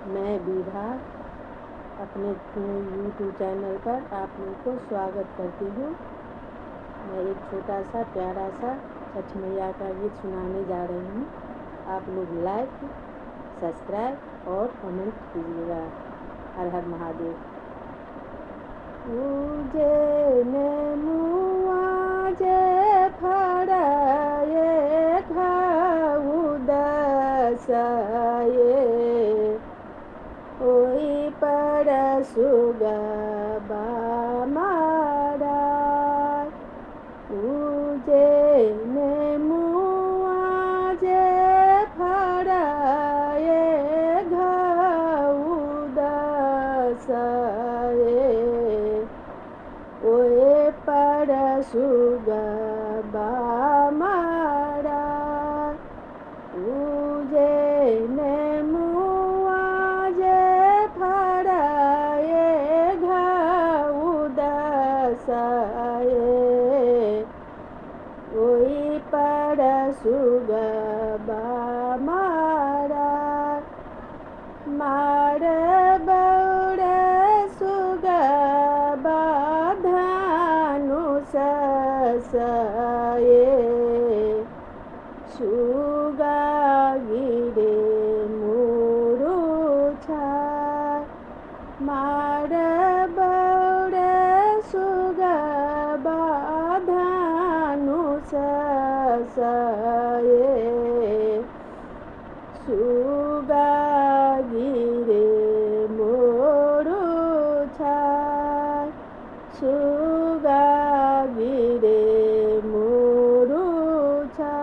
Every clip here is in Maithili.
मैं विभा अपने यूट्यूब चैनल पर आप लोग को स्वागत करती हूँ। मैं एक छोटा सा प्यारा सा छठ मैया का गीत सुनाने जा रही हूँ। आप लोग लाइक, सब्सक्राइब और कमेंट कीजिएगा। हर हर महादेव। उजेने मुआजे फड़ाए घाउ दसाए ओई पर सुगा बामारा उजेने मुआजे फड़ाए घाउ दसाए ओए पर सुगा बामारा उजेने मुआजे फड़ाए घाउ दसाए ओई पर सुगा बामारा मार बौड़े सुगा बाधानु ससाए सुगा गिरे मुरुछा मार बौड़े सुगा बाधानु ससाए सुगा गिरे मुरुछा सुगा गिरे मुरुछा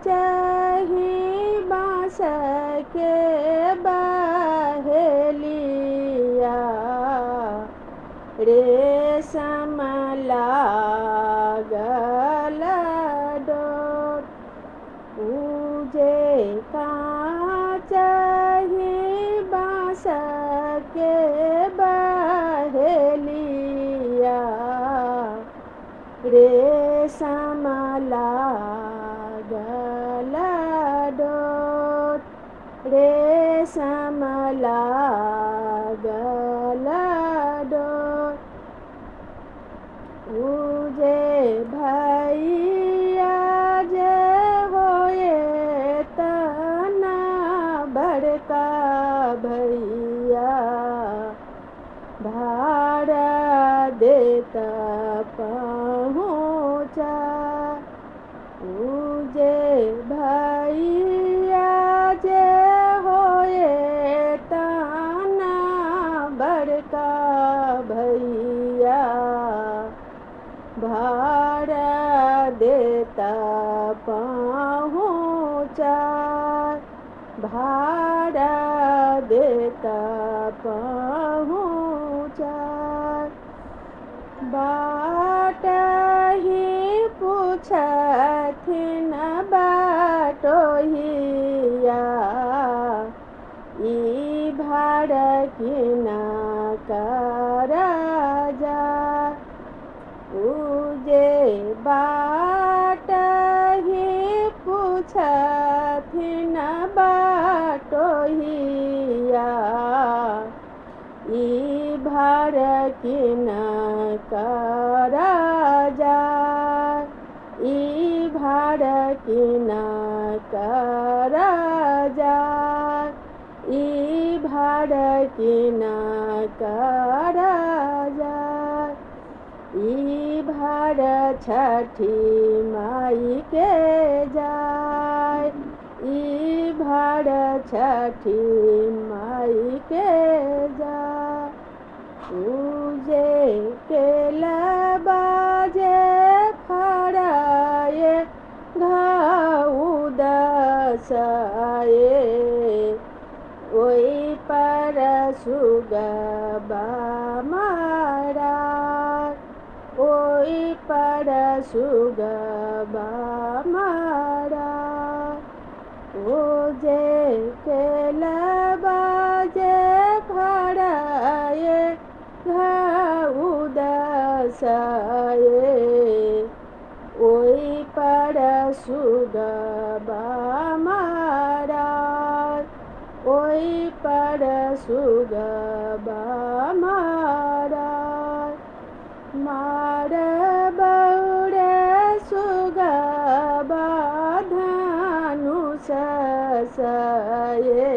काचही बाँस के बहेलिया रेशम लागल डोर उजे काचही बाँस के बहेलिया रेशम लागल डोर रेशम लागल डोर उजे भैया जे होए तना बड़का भैया भाड़ा देता पहुँचा उजे भैया जे होए तना बड़का भैया भाड़ा देता पहुँचा भाड़ा देता पहुँचा बाट ही पूछथिन बाटोहिया ई भाड़ा किना कराजा उजे बाट ही पूछथिन बाटोहिया ई भाड़ा किना कराजा ई भाड़ा किना कराजा ई भाड़ा किना कराजा ई भाड़ा छठी माई के जाय ई भाड़ा छठी माई के जाय उजे केलबाजे फड़ाए घाउ दसाए ओई पर सुगा बामारा ओई पर सुगा बामारा ओजे केलबाजे फड़ाए घाउ दसाए ओई पर सुगा बामारा સુગબા મારે બહુરે સુગબા ધનુષ સયે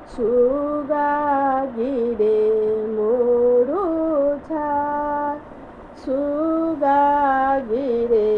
સુગા ગીરે મોરું છાય સુગા ગીરે